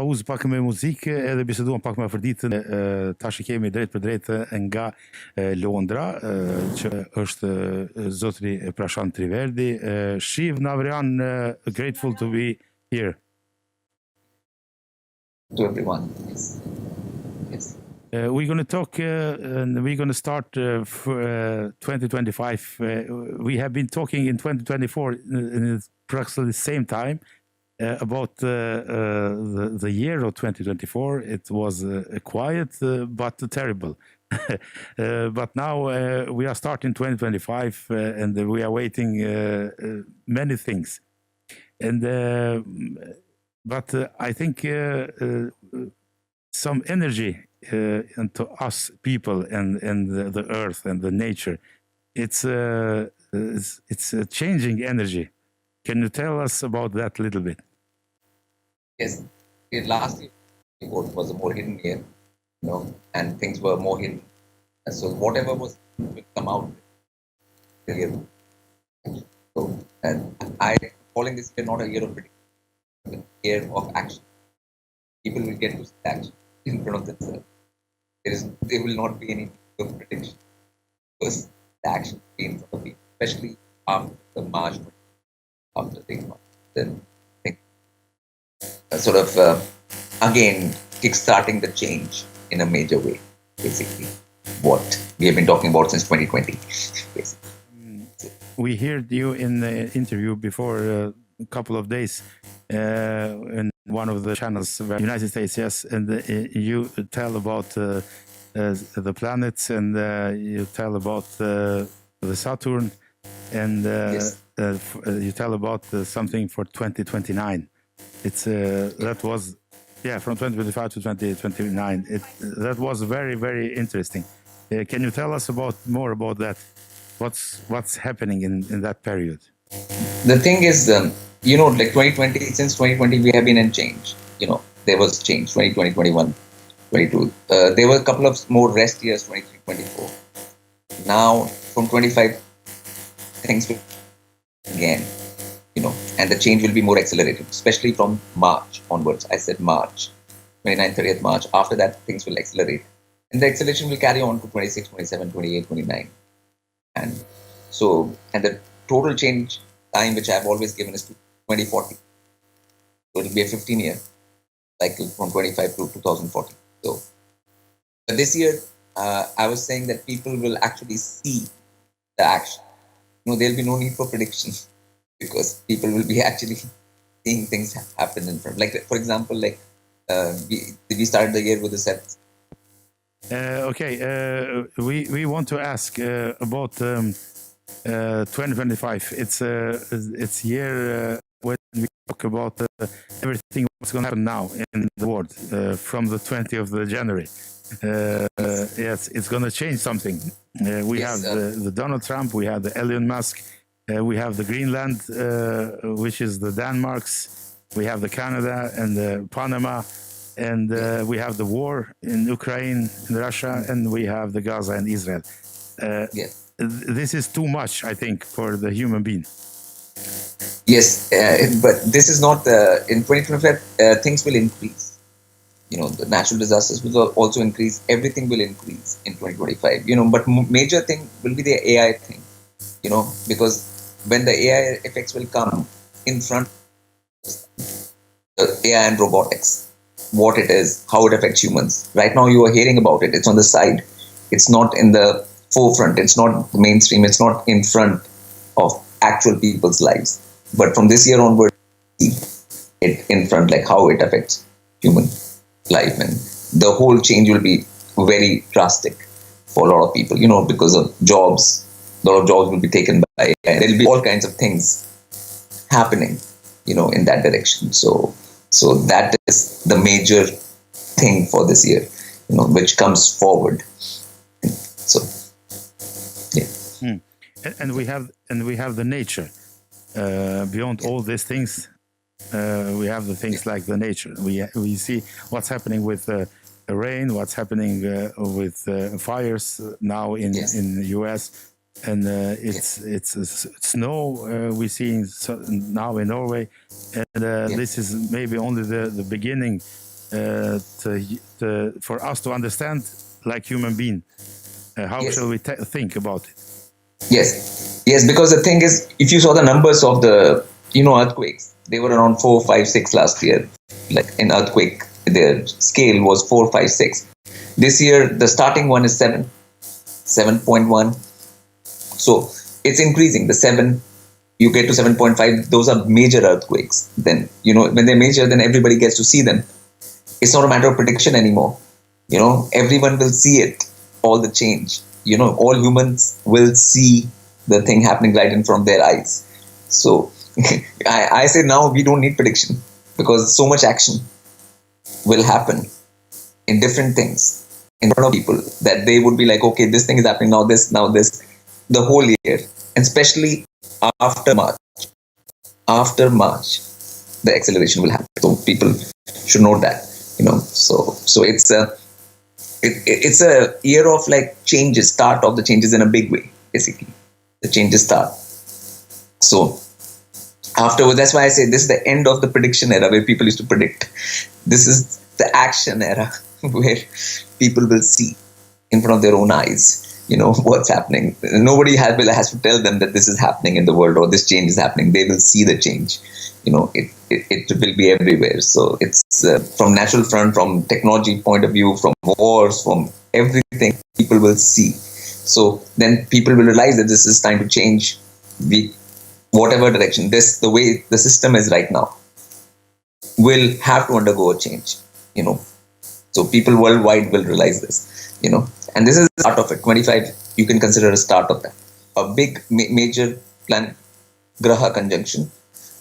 pauze pakken me muzikë edhe biseduam pak më përditën. Tash kemi drejt për drejt nga Londra, që është zotri Prashant TriVedi. Shiv Navrian, grateful to be here. To everyone. Yes. We're going to talk and we're going to start for 2025. We have been talking in 2024 in approximately the same time about the year of 2024. It was quiet but terrible. But now we are starting 2025 and we are waiting many things. And but I think some energy into us people and the earth and the nature. It's a changing energy. Can you tell us about that a little bit? Yes. Last year was a more hidden year, and things were more hidden. And so whatever will come out the year. So, and I calling this year not a year of prediction, but a year of action. People will get to see action in front of themselves. There will not be any prediction, because the action will be in front of people, especially after the March, after the month. Then sort of again kickstarting the change in a major way, basically what we have been talking about since 2020. Basically. We heard you in the interview before a couple of days in one of the channels, United States, yes, and you tell about the planets and you tell about the Saturn, and Yes. You tell about something for 2029. It's that was from 2025 to 2029. That was very, very interesting. Can you tell us more about that? What's happening in that period? The thing is, like 2020, since 2020, we have been in change. There was change, 2020, 21, 22. There were a couple of more rest years, 23, 24. Now, from 25, things will again, and the change will be more accelerated, especially from March onwards. I said March, 29th, 30th March. After that, things will accelerate. And the acceleration will carry on to 26, 27, 28, 29. And the total change time, which I've always given, is to 2040. So it will be a 15-year cycle from 25 to 2040. So but this year, I was saying that people will actually see the action. There'll be no need for prediction, because people will be actually seeing things happen in front. Like, for example, we started the year with the sets. We want to ask about 2025. It's year when we talk about everything what's going to happen now in the world from the 20th of January. Yes, it's going to change something. We have the Donald Trump, we have the Elon Musk, we have the Greenland, which is the Danmarks, we have the Canada and the Panama, and we have the war in Ukraine and Russia, and we have the Gaza and Israel. This is too much, I think, for the human being. Yes, but this is not in 2025. Things will increase. The natural disasters will also increase. Everything will increase in 2025. But major thing will be the AI thing. Because when the AI effects will come in front, the AI and robotics, what it is, how it affects humans. Right now, you are hearing about it. It's on the side. It's not in the forefront. It's not the mainstream. It's not in front of actual people's lives. But from this year onward, it in front, like how it affects human life, and the whole change will be very drastic for a lot of people. Because of jobs, a lot of jobs will be taken by AI. There will be all kinds of things happening, in that direction. So that is the major thing for this year, which comes forward. So, yeah. And we have the nature. Beyond all these things, we have the things like the nature. We see what's happening with the rain, what's happening with fires now in the US, and it's snow we're seeing now in Norway, and this is maybe only the beginning for us to understand like human being. How Yes. shall we think about it? Yes, because the thing is, if you saw the numbers of the earthquakes, they were around 4, 5, 6 last year. Like in earthquake, their scale was 4, 5, 6. This year, the starting one is 7, 7.1. So it's increasing. The 7, you get to 7.5. Those are major earthquakes. Then when they're major, then everybody gets to see them. It's not a matter of prediction anymore. Everyone will see it, all the change. All humans will see the thing happening right in front of their eyes. So I say now we don't need prediction, because so much action will happen in different things in front of people that they would be like, okay, this thing is happening now, this, the whole year, and especially after March. After March, the acceleration will happen. So people should know that. So it's a year of like changes, start of the changes in a big way, basically. The changes start. So afterwards, that's why I say this is the end of the prediction era where people used to predict. This is the action era where people will see in front of their own eyes, what's happening. Nobody has to tell them that this is happening in the world or this change is happening. They will see the change. It will be everywhere. So it's from natural front, from technology point of view, from wars, from everything, people will see. So then people will realize that this is time to change whatever direction. The way the system is right now will have to undergo a change. So people worldwide will realize this. And this is the start of it. 25, you can consider a start of that. A big major planet Graha conjunction,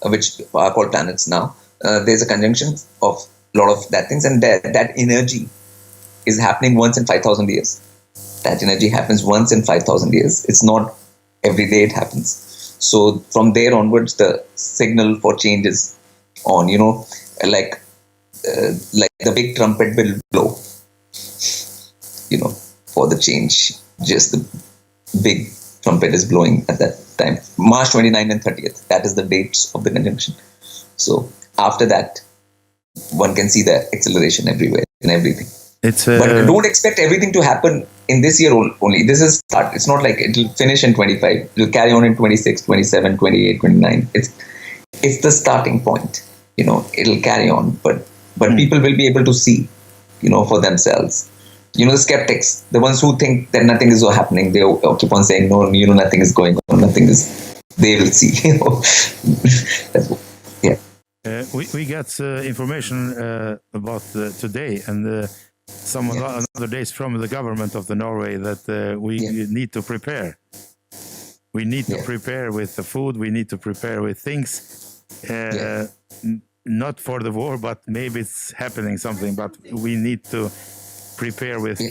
which are called planets now. There's a conjunction of a lot of that things, and that energy is happening once in 5,000 years. That energy happens once in 5,000 years. It's not every day it happens. So from there onwards, the signal for change is on. Like the big trumpet will blow. For the change, just the big trumpet is blowing at that time. March 29th and 30th. That is the dates of the conjunction. So after that, one can see the acceleration everywhere and everything. But don't expect everything to happen in this year only. This is start. It's not like it will finish in 25. It will carry on in 26, 27, 28, 29. It's the starting point. It'll carry on. But people will be able to see, for themselves. The skeptics, the ones who think that nothing is happening, they keep on saying, no, nothing is going on, they will see. Yeah. We got information about today and some other days from the government of the Norway that we need to prepare. We need to prepare with the food. We need to prepare with things. Not for the war, but maybe it's happening something. But we need to prepare with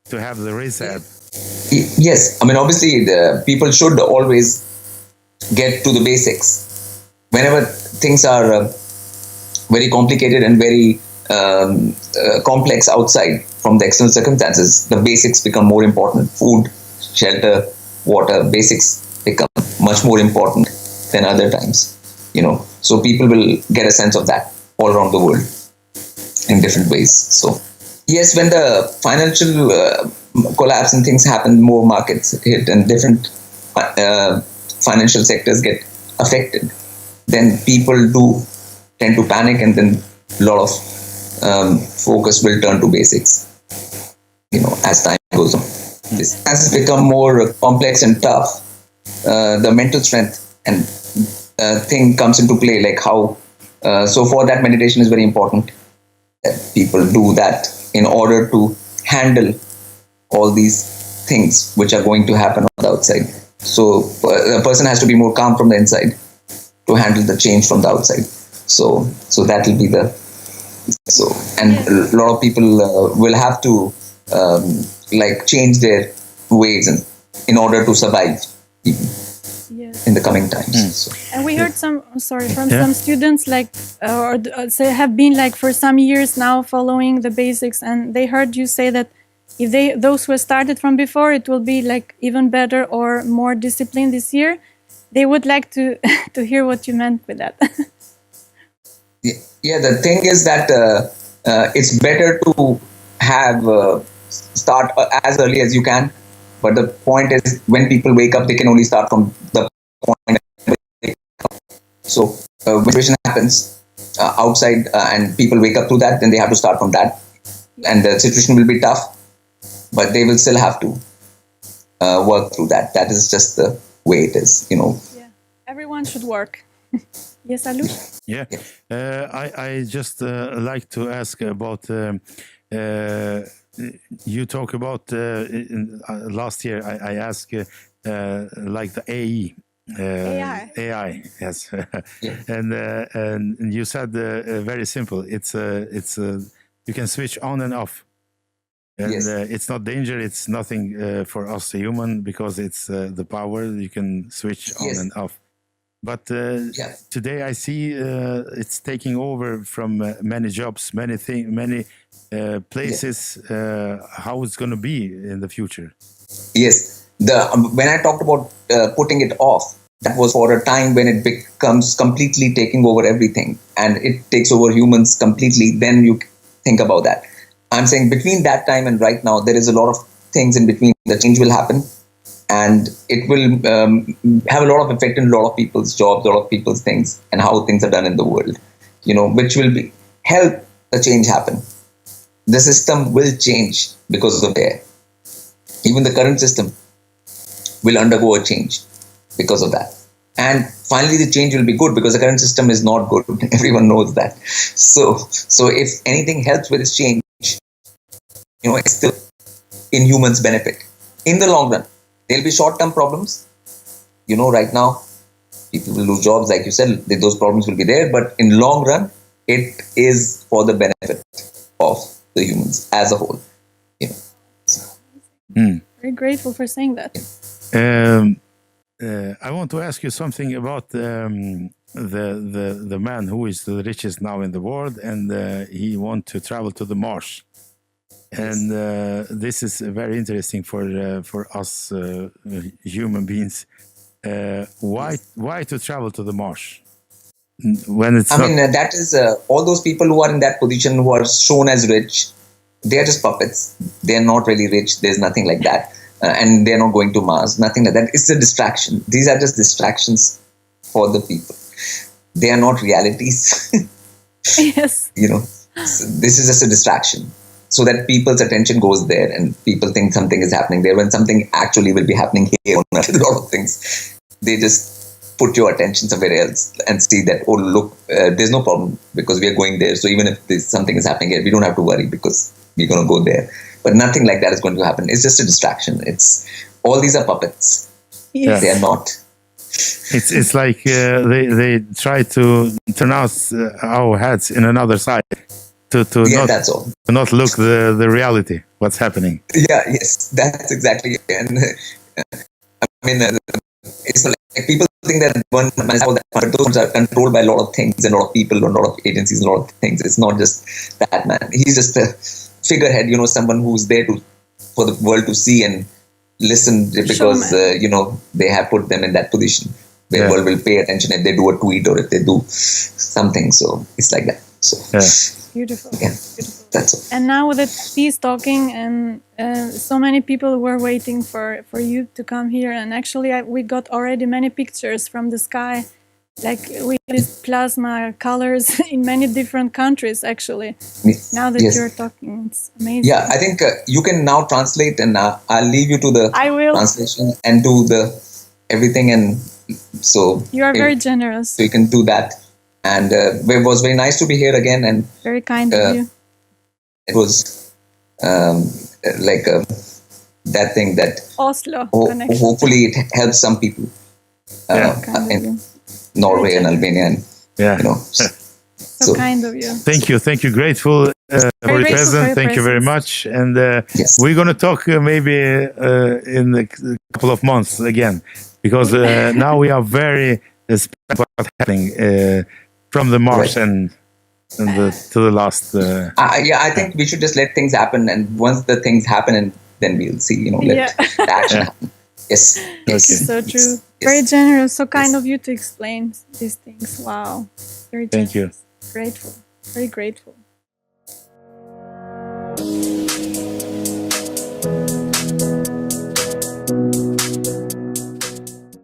to have the reserve. Yes, obviously the people should always get to the basics. Whenever things are very complicated and very complex outside from the external circumstances, the basics become more important. Food, shelter, water, basics become much more important than other times. So people will get a sense of that all around the world in different ways. So yes, when the financial collapse and things happen, more markets hit and different financial sectors get affected, then people do tend to panic, and then a lot of focus will turn to basics, as time goes on. As it's become more complex and tough, the mental strength and thing comes into play, like how, so for that, meditation is very important. People do that in order to handle all these things which are going to happen on the outside. So a person has to be more calm from the inside to handle the change from the outside. So that will be and a lot of people will have to change their ways in order to survive in the coming times. And we heard some students have been for some years now following the basics, and they heard you say that if those who started from before, it will be even better or more disciplined this year. They would like to hear what you meant with that. The thing is that it's better to have start as early as you can. But the point is, when people wake up, they can only start from the point. So when situation happens outside and people wake up to that, then they have to start from that. And the situation will be tough, but they will still have to work through that. That is just the way it is, Yeah, everyone should work. Yes, Alush? Yeah, I just like to ask about. You talk about last year. I asked like the AE. AI, yes, Yeah. and you said very simple. It's you can switch on and off, and Yes. it's not danger. It's nothing for us human because it's the power you can switch on Yes. and off. But Yeah. today I see it's taking over from many jobs, many places. How it's going to be in the future? Yes. When I talked about putting it off, that was for a time when it becomes completely taking over everything and it takes over humans completely. Then you think about that. I'm saying between that time and right now, there is a lot of things in between. The change will happen. And it will have a lot of effect on a lot of people's jobs, a lot of people's things, and how things are done in the world, which will help the change happen. The system will change because of that. Even the current system will undergo a change because of that. And finally, the change will be good because the current system is not good. Everyone knows that. So if anything helps with this change, it's still in humans' benefit. In the long run, there'll be short-term problems. Right now, people will lose jobs, like you said. Those problems will be there. But in long run, it is for the benefit of the humans as a whole. Very grateful for saying that. I want to ask you something about the man who is the richest now in the world, and he wants to travel to the Mars. And this is very interesting for us human beings. Why to travel to the Mars when it's? That is all those people who are in that position who are shown as rich. They are just puppets. They are not really rich. There's nothing like that, and they are not going to Mars. Nothing like that. It's a distraction. These are just distractions for the people. They are not realities. Yes. So this is just a distraction. So that people's attention goes there and people think something is happening there when something actually will be happening here. A lot of things. They just put your attention somewhere else and see that, oh, look, there's no problem because we are going there. So even if something is happening here, we don't have to worry because we're going to go there. But nothing like that is going to happen. It's just a distraction. All these are puppets. Yes. They are not. It's like they try to turn us our heads in another side. That's all. To not look the reality, what's happening. Yeah, yes, that's exactly it. And it's like people think that one man is all that, but those are controlled by a lot of things and a lot of people, a lot of agencies, a lot of things. It's not just that man. He's just a figurehead, someone who's there for the world to see and listen because they have put them in that position. The world will pay attention if they do a tweet or if they do something. So it's like that. So. Beautiful. Yeah, beautiful. That's all. And now that he's talking, and so many people were waiting for you to come here, and actually we got already many pictures from the sky, like with these plasma colors in many different countries. Actually, now that you're talking, it's amazing. Yeah, I think you can now translate, and I'll leave you to the translation and do the everything, and so you are very generous. So you can do that. And it was very nice to be here again. And very kind of you. It was like that thing that Oslo connection. Hopefully it helps some people in Norway and Albania. And, so kind of you. Thank you. Grateful for your presence. Thank you very much. And we're going to talk maybe in a couple of months again, because now we are very what's happening. From the Mars and to the last. I think we should just let things happen, and once the things happen, and then we'll see. Let the action happen. Yes. Okay. So true. Yes. Very generous. So kind of you to explain these things. Wow. Very generous. Thank you. Grateful. Very grateful.